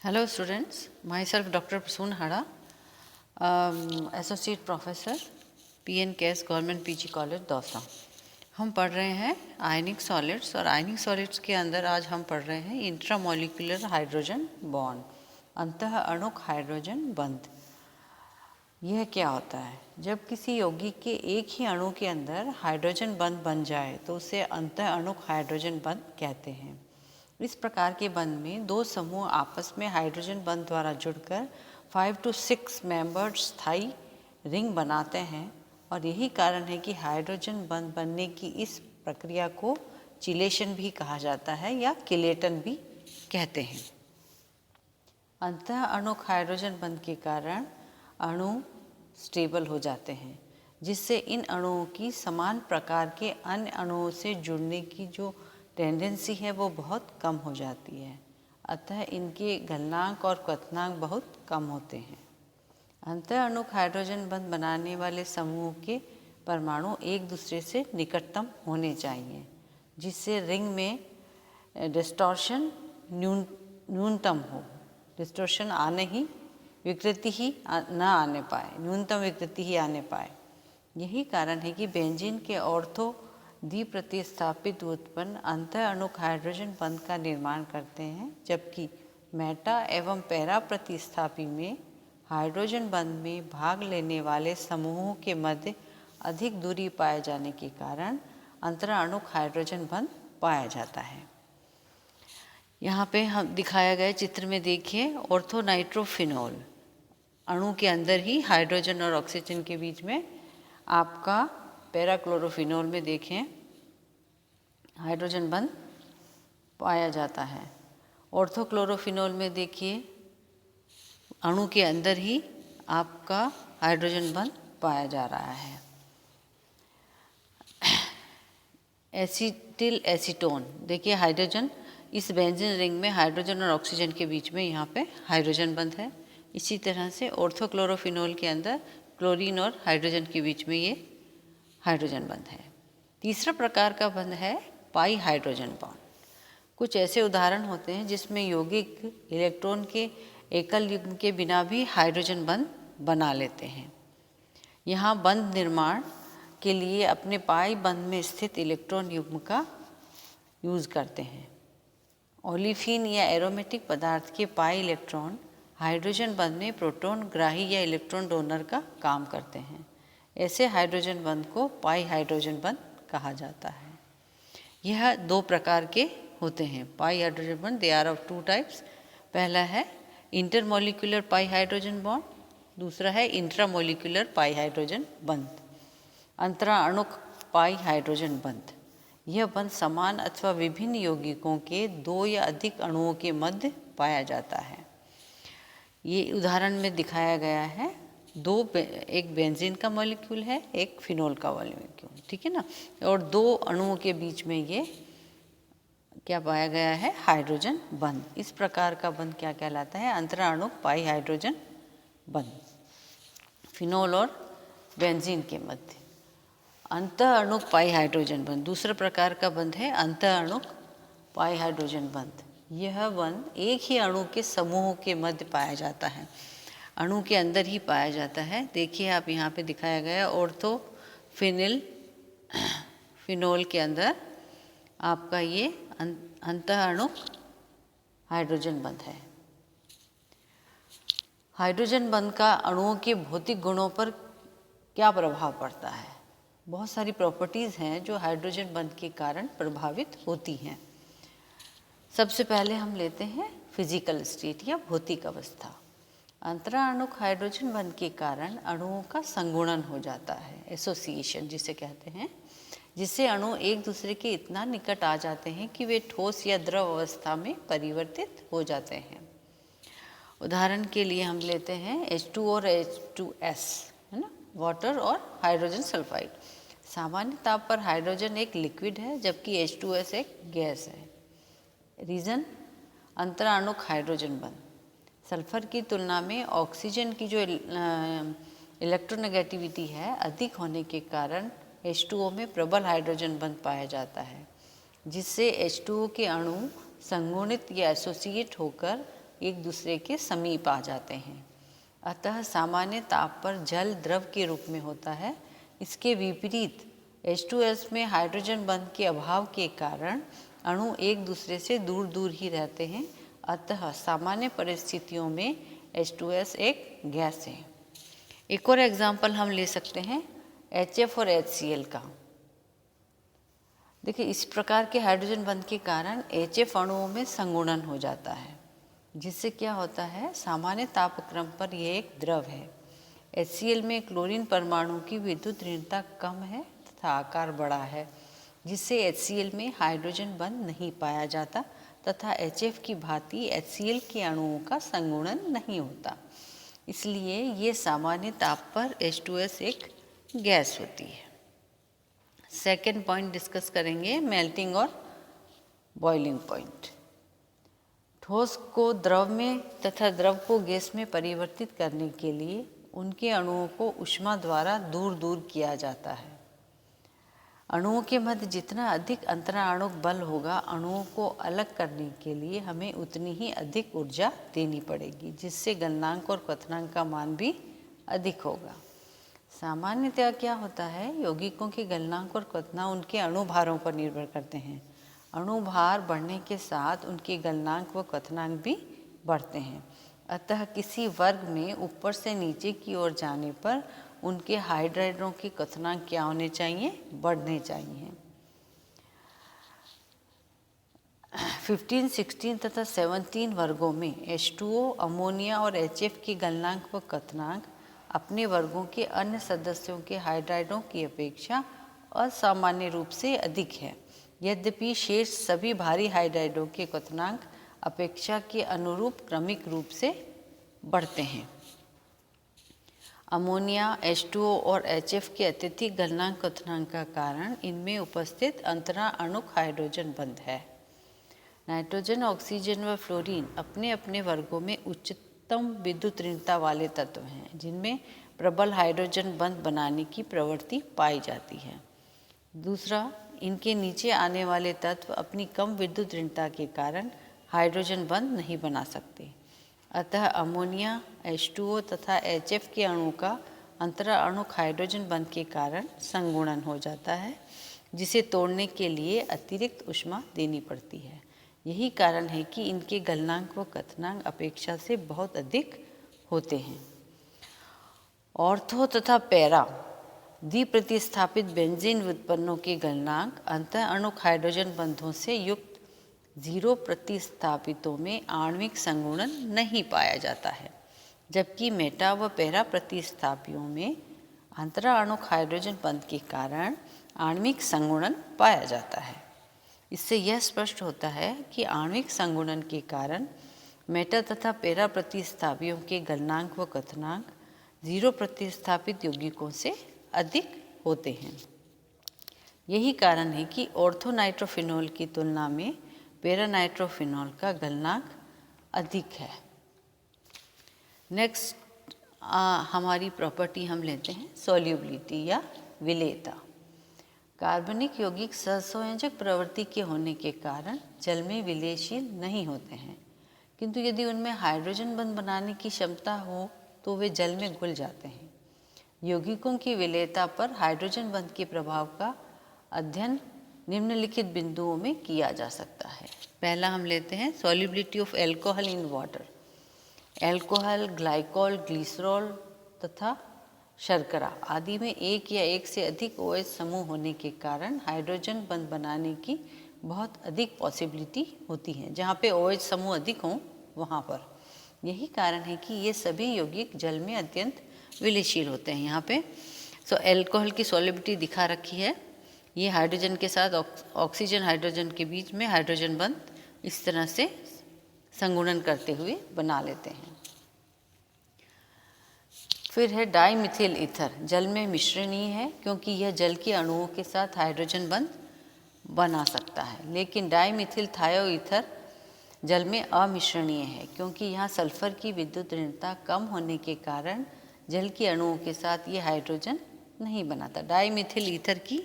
Hello students, myself Dr. Prasoon Hada, Associate Professor PNKS Government PG College Dausa. हम पढ़ रहे हैं आयनिक सॉलिड्स और आयनिक सॉलिड्स के अंदर आज हम पढ़ रहे हैं इंट्रामोलिकुलर हाइड्रोजन बॉन्ड, अंतः अणुक हाइड्रोजन बंध। यह क्या होता है? जब किसी यौगिक के एक ही अणु के अंदर हाइड्रोजन बंध बन जाए तो उसे अंतः अणुक हाइड्रोजन बंध कहते हैं। इस प्रकार के बंध में दो समूह आपस में हाइड्रोजन बंध द्वारा जुड़कर 5 to 6 मेंबर्ड स्थायी रिंग बनाते हैं और यही कारण है कि हाइड्रोजन बंध बनने की इस प्रक्रिया को चिलेशन भी कहा जाता है या किलेटन भी कहते हैं। अंतः अणुक हाइड्रोजन बंध के कारण अणु स्टेबल हो जाते हैं, जिससे इन अणुओं की समान प्रकार के अन्य अणुओं से जुड़ने की जो टेंडेंसी है वो बहुत कम हो जाती है, अतः इनके गलनांक और क्वथनांक बहुत कम होते हैं। अंतः अणुक हाइड्रोजन बंध बनाने वाले समूह के परमाणु एक दूसरे से निकटतम होने चाहिए, जिससे रिंग में डिस्टॉर्शन न्यूनतम हो। डिस्टॉर्शन आने ही विकृति ही न आने पाए, न्यूनतम विकृति ही आने पाए। यही कारण है कि बेंजीन के ऑर्थो द्विप्रतिस्थापित उत्पन्न अंतः अणुक हाइड्रोजन बंध का निर्माण करते हैं, जबकि मेटा एवं पैरा प्रतिस्थापी में हाइड्रोजन बंध में भाग लेने वाले समूहों के मध्य अधिक दूरी पाए जाने के कारण अंतर अणुक हाइड्रोजन बंध पाया जाता है। यहाँ पे हम दिखाया गया चित्र में देखिए, ऑर्थोनाइट्रोफिनोल अणु के अंदर ही हाइड्रोजन और ऑक्सीजन के बीच में आपका पैराक्लोरोफिनोल में देखें हाइड्रोजन बंध पाया जाता है। ऑर्थोक्लोरोफिनोल में देखिए अणु के अंदर ही आपका हाइड्रोजन बंध पाया जा रहा है। एसिटिल एसीटोन देखिए, हाइड्रोजन इस बेंजीन रिंग में हाइड्रोजन और ऑक्सीजन के बीच में यहाँ पे हाइड्रोजन बंध है। इसी तरह से ऑर्थोक्लोरोफिनोल के अंदर क्लोरीन और हाइड्रोजन के बीच में ये हाइड्रोजन बंध है। तीसरा प्रकार का बंध है पाई हाइड्रोजन बॉन्ड। कुछ ऐसे उदाहरण होते हैं जिसमें यौगिक इलेक्ट्रॉन के एकल युग्म के बिना भी हाइड्रोजन बंध बना लेते हैं। यहाँ बंध निर्माण के लिए अपने पाई बंध में स्थित इलेक्ट्रॉन युग्म का यूज़ करते हैं। ओलिफिन या एरोमेटिक पदार्थ के पाई इलेक्ट्रॉन हाइड्रोजन बंध में प्रोटॉन ग्राही या इलेक्ट्रॉन डोनर का काम करते हैं। ऐसे हाइड्रोजन बंध को पाई हाइड्रोजन बंध कहा जाता है। यह दो प्रकार के होते हैं पाई हाइड्रोजन बंध। They are of 2 types. पहला है इंटरमोलिकुलर पाई हाइड्रोजन बॉन्ड, दूसरा है इंट्रामोलिकुलर पाई हाइड्रोजन बंध। अंतरा अणुक पाई हाइड्रोजन बंध, यह बंध समान अथवा विभिन्न यौगिकों के 2 या अधिक अणुओं के मध्य पाया जाता है। ये उदाहरण में दिखाया गया है, एक बेंजीन का मॉलिक्यूल है, एक फिनोल का मॉलिक्यूल, ठीक है ना, और 2 अणुओं के बीच में ये क्या पाया गया है? हाइड्रोजन बंध। इस प्रकार का बंध क्या कहलाता है? अंतरा अणुक पाई हाइड्रोजन बंध, फिनोल और बेंजीन के मध्य। अंतः अणुक पाई हाइड्रोजन बंध दूसरा प्रकार का बंध है अंतः अणुक पाई हाइड्रोजन बंध। यह बंध एक ही अणु के समूहों के मध्य पाया जाता है, अणु के अंदर ही पाया जाता है। देखिए आप यहाँ पे दिखाया गया ऑर्थोफिनिल फिनोल के अंदर आपका ये अंतः अणुक हाइड्रोजन बंध है। हाइड्रोजन बंध का अणुओं के भौतिक गुणों पर क्या प्रभाव पड़ता है? बहुत सारी प्रॉपर्टीज़ हैं जो हाइड्रोजन बंध के कारण प्रभावित होती हैं। सबसे पहले हम लेते हैं फिजिकल स्टेट या भौतिक अवस्था। अंतरा अणुक हाइड्रोजन बंध के कारण अणुओं का संगुणन हो जाता है, एसोसिएशन जिसे कहते हैं, जिससे अणु एक दूसरे के इतना निकट आ जाते हैं कि वे ठोस या द्रव अवस्था में परिवर्तित हो जाते हैं। उदाहरण के लिए हम लेते हैं H2 और H2S, है ना, वाटर और हाइड्रोजन सल्फाइड। सामान्य ताप पर हाइड्रोजन एक लिक्विड है जबकि H2S एक गैस है। रीज़न अंतरा अणुक हाइड्रोजन बंध। सल्फर की तुलना में ऑक्सीजन की जो इलेक्ट्रोनेगेटिविटी है अधिक होने के कारण H2O में प्रबल हाइड्रोजन बंध पाया जाता है, जिससे H2O के अणु संगुणित या एसोसिएट होकर एक दूसरे के समीप आ जाते हैं। अतः सामान्य ताप पर जल द्रव के रूप में होता है। इसके विपरीत H2S में हाइड्रोजन बंध के अभाव के कारण अणु एक दूसरे से दूर दूर ही रहते हैं। अतः सामान्य परिस्थितियों में H2S एक गैस है। एक और एग्जाम्पल हम ले सकते हैं HF और HCl का। देखिए, इस प्रकार के हाइड्रोजन बंध के कारण HF अणुओं में संगुणन हो जाता है, जिससे क्या होता है, सामान्य तापक्रम पर यह एक द्रव है। HCl में क्लोरीन परमाणु की विद्युत ऋणता कम है तथा आकार बड़ा है, जिससे HCl में हाइड्रोजन बंध नहीं पाया जाता तथा HF की भांति HCl के अणुओं का संगुणन नहीं होता। इसलिए ये सामान्य ताप पर H2S एक गैस होती है। सेकेंड पॉइंट डिस्कस करेंगे, मेल्टिंग और बॉइलिंग पॉइंट। ठोस को द्रव में तथा द्रव को गैस में परिवर्तित करने के लिए उनके अणुओं को ऊष्मा द्वारा दूर दूर किया जाता है। अणुओं के मध्य जितना अधिक अंतराणुक बल होगा, अणुओं को अलग करने के लिए हमें उतनी ही अधिक ऊर्जा देनी पड़ेगी, जिससे गलनांक और क्वथनांक का मान भी अधिक होगा। सामान्यतः क्या होता है, यौगिकों के गलनांक और क्वथनांक उनके अणुभारों पर निर्भर करते हैं। अणुभार बढ़ने के साथ उनके गलनांक व क्वथनांक भी बढ़ते हैं। अतः किसी वर्ग में ऊपर से नीचे की ओर जाने पर उनके हाइड्राइडों के क्वथनांक क्या होने चाहिए, बढ़ने चाहिए। 15, 16 तथा 17 वर्गों में H2O, अमोनिया और HF के गलनांक व क्वथनांक अपने वर्गों के अन्य सदस्यों के हाइड्राइडों की अपेक्षा असामान्य रूप से अधिक है। यद्यपि शेष सभी भारी हाइड्राइडों के क्वथनांक अपेक्षा के अनुरूप क्रमिक रूप से बढ़ते हैं। अमोनिया, H2O और HF के अत्यधिक गलनांक क्वथनांक का कारण इनमें उपस्थित अंतराअणुक हाइड्रोजन बंध है। नाइट्रोजन, ऑक्सीजन व फ्लोरीन अपने अपने वर्गों में उच्चतम विद्युत ऋणता वाले तत्व हैं, जिनमें प्रबल हाइड्रोजन बंध बनाने की प्रवृत्ति पाई जाती है। दूसरा, इनके नीचे आने वाले तत्व अपनी कम विद्युत ऋणता के कारण हाइड्रोजन बंध नहीं बना सकते। अतः अमोनिया, H2O तथा HF के अणु का अंतराअणुक हाइड्रोजन बंध के कारण संगुणन हो जाता है, जिसे तोड़ने के लिए अतिरिक्त ऊष्मा देनी पड़ती है। यही कारण है कि इनके गलनांक व क्वथनांक अपेक्षा से बहुत अधिक होते हैं। ऑर्थो तथा पैरा द्विप्रतिस्थापित बेंजीन व्युत्पन्नों के गलनांक अंतःअणुक हाइड्रोजन बंधों से युक्त 0 प्रतिस्थापितों में आणविक संगुणन नहीं पाया जाता है, जबकि मेटा व पैरा प्रतिस्थापियों में अंतराअणुक हाइड्रोजन बंध के कारण आणविक संगुणन पाया जाता है। इससे यह स्पष्ट होता है कि आणविक संगुणन के कारण मेटा तथा पैरा प्रतिस्थापियों के गलनांक व क्वथनांक 0 प्रतिस्थापित यौगिकों से अधिक होते हैं। यही कारण है कि ऑर्थोनाइट्रोफिनॉल की तुलना में पैरानाइट्रोफिनॉल का गलनांक अधिक है। नेक्स्ट हमारी प्रॉपर्टी हम लेते हैं सॉल्युबिलिटी या विलेयता। कार्बनिक यौगिक सहसंयोजक प्रवृत्ति के होने के कारण जल में विलयशील नहीं होते हैं, किंतु यदि उनमें हाइड्रोजन बंध बनाने की क्षमता हो तो वे जल में घुल जाते हैं। यौगिकों की विलेयता पर हाइड्रोजन बंध के प्रभाव का अध्ययन निम्नलिखित बिंदुओं में किया जा सकता है। पहला हम लेते हैं solubility of alcohol in water. Alcohol, glycol, glycerol तथा शर्करा आदि में एक या एक से अधिक OH समूह होने के कारण हाइड्रोजन बंध बनाने की बहुत अधिक पॉसिबिलिटी होती है। जहाँ पे OH समूह अधिक हों वहाँ पर। यही कारण है कि ये सभी यौगिक जल में अत्यंत विलयशील होते हैं। यहाँ पे एल्कोहल की सॉल्युबिलिटी दिखा रखी है। ये हाइड्रोजन के साथ ऑक्सीजन हाइड्रोजन के बीच में हाइड्रोजन बंध इस तरह से संगुणन करते हुए बना लेते हैं। फिर है डाईमिथिल ईथर, जल में मिश्रणीय है क्योंकि यह जल के अणुओं के साथ हाइड्रोजन बंध बना सकता है, लेकिन डाईमिथिल थायो ईथर जल में अमिश्रणीय है क्योंकि यहाँ सल्फर की विद्युत ऋणता कम होने के कारण जल के अणुओं के साथ ये हाइड्रोजन नहीं बनाता। डाईमिथिल ईथर की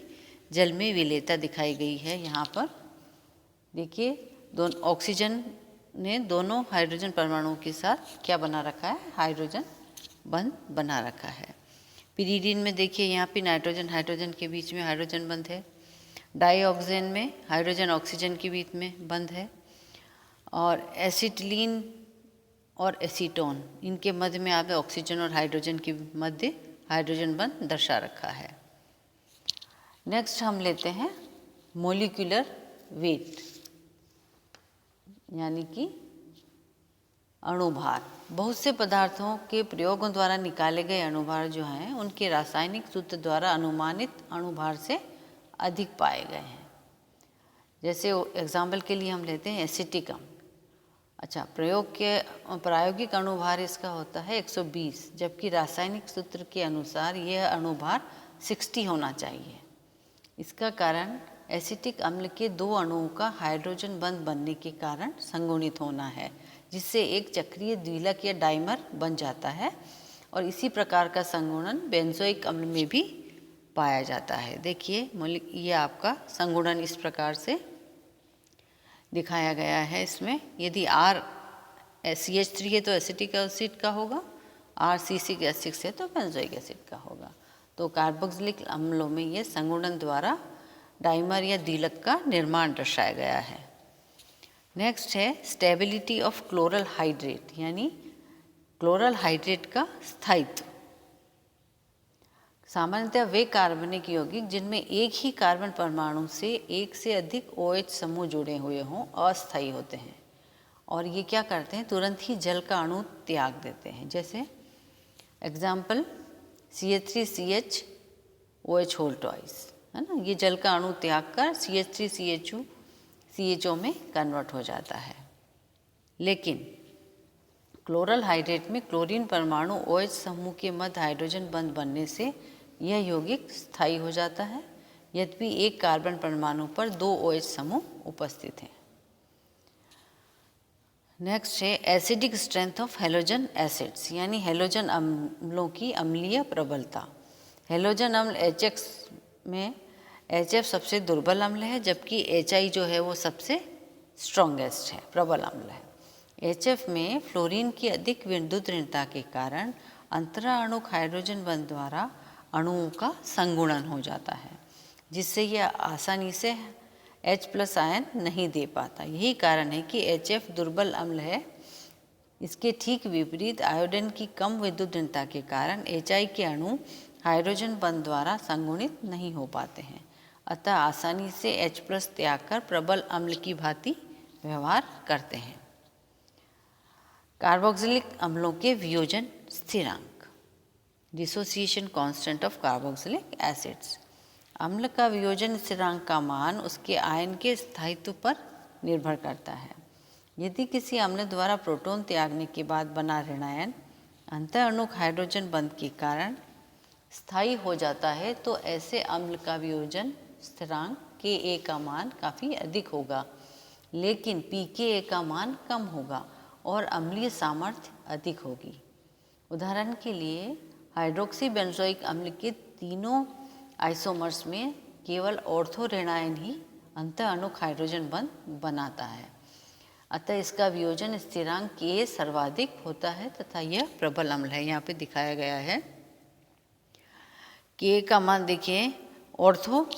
जल में विलेयता दिखाई गई है। यहाँ पर देखिए, दोनों ऑक्सीजन ने दोनों हाइड्रोजन परमाणुओं के साथ क्या बना रखा है, हाइड्रोजन बंध बना रखा है। पिरीडीन में देखिए यहाँ पे नाइट्रोजन हाइड्रोजन के बीच में हाइड्रोजन बंध है। डाईऑक्सेन में हाइड्रोजन ऑक्सीजन के बीच में बंध है। और एसिटिलीन और एसीटोन, इनके मध्य में आप ऑक्सीजन और हाइड्रोजन के मध्य हाइड्रोजन बंध दर्शा रखा है। नेक्स्ट हम लेते हैं मोलिकुलर वेट, यानी कि अणुभार। बहुत से पदार्थों के प्रयोगों द्वारा निकाले गए अणुभार जो हैं उनके रासायनिक सूत्र द्वारा अनुमानित अणुभार से अधिक पाए गए हैं। जैसे एग्जाम्पल के लिए हम लेते हैं एसिटिक अम्ल। अच्छा, प्रायोगिक अणुभार इसका होता है 120, जबकि रासायनिक सूत्र के अनुसार यह अणुभार 60 होना चाहिए। इसका कारण एसिटिक अम्ल के दो अणुओं का हाइड्रोजन बंध बनने के कारण संगुणित होना है, जिससे एक चक्रीय द्विलक या डाइमर बन जाता है। और इसी प्रकार का संगुणन बेंजोइक अम्ल में भी पाया जाता है। देखिए ये आपका संगुणन इस प्रकार से दिखाया गया है। इसमें यदि CH3 है तो एसिटिक एसिड का होगा, RCC6 है तो बेंजोइक एसिड का होगा। तो कार्बोक्सिलिक अम्लों में ये संगुणन द्वारा डाइमर या द्विलक का निर्माण दर्शाया गया है। नेक्स्ट है स्टेबिलिटी ऑफ क्लोरल हाइड्रेट, यानी क्लोरल हाइड्रेट का स्थायित्व। सामान्यतः वे कार्बनिक यौगिक जिनमें एक ही कार्बन परमाणु से एक से अधिक OH समूह जुड़े हुए हों अस्थायी होते हैं, और ये क्या करते हैं, तुरंत ही जल का अणु त्याग देते हैं। जैसे example CH3CH OH whole twice, है ना, ये जल का अणु त्याग कर CH3CHO में कन्वर्ट हो जाता है। लेकिन क्लोरल हाइड्रेट में क्लोरीन परमाणु OH समूह के मध्य हाइड्रोजन बंध बनने से यह यौगिक स्थायी हो जाता है, यद्यपि एक कार्बन परमाणु पर 2 OH समूह उपस्थित हैं। नेक्स्ट है acidic strength of halogen acids, यानी हेलोजन अम्लों की अम्लीय प्रबलता। हेलोजन अम्ल HX में HF सबसे दुर्बल अम्ल है, जबकि HI जो है वो सबसे स्ट्रॉन्गेस्ट है, प्रबल अम्ल है। HF में फ्लोरीन की अधिक विद्युत ऋणता के कारण अंतराअणुक हाइड्रोजन बंध द्वारा अणुओं का संगुणन हो जाता है, जिससे यह आसानी से H+ आयन नहीं दे पाता। यही कारण है कि HF दुर्बल अम्ल है। इसके ठीक विपरीत आयोडीन की कम विद्युत ऋणता के कारण HI के अणु हाइड्रोजन बंध द्वारा संगुणित नहीं हो पाते हैं, अतः आसानी से H+ त्याग कर प्रबल अम्ल की भांति व्यवहार करते हैं। कार्बोक्सिलिक अम्लों के वियोजन स्थिरांक, dissociation constant of carboxylic acids. अम्ल का वियोजन स्थिरांक का मान उसके आयन के स्थायित्व पर निर्भर करता है। यदि किसी अम्ल द्वारा प्रोटॉन त्यागने के बाद बना ऋणायन अंतःअणुक हाइड्रोजन बंध के कारण स्थायी हो जाता है, तो ऐसे अम्ल का वियोजन स्थिरांक Ka का मान काफ़ी अधिक होगा, लेकिन pKa का मान कम होगा और अम्लीय सामर्थ्य अधिक होगी। उदाहरण के लिए हाइड्रोक्सी बेंजोइक अम्ल के तीनों आइसोमर्स में केवल ऑर्थो ऋणायन ही अंतःअणुक हाइड्रोजन बंध बनाता है, अतः इसका वियोजन स्थिरांक Ka सर्वाधिक होता है तथा यह प्रबल अम्ल है। यहाँ पे दिखाया गया है Ka का मान देखिए, ऑर्थो,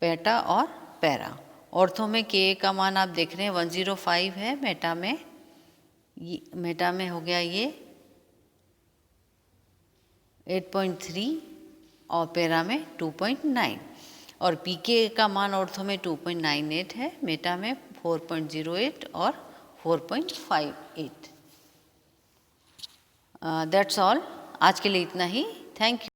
पेटा और पैरा। ऑर्थो में Ka का मान आप देख रहे हैं 105 है, मेटा में हो गया ये 8.3 और पैरा में 2.9, और pKa का मान ऑर्थो में 2.98 है, मेटा में 4.08 और 4.58। दैट्स ऑल, आज के लिए इतना ही। Thank you.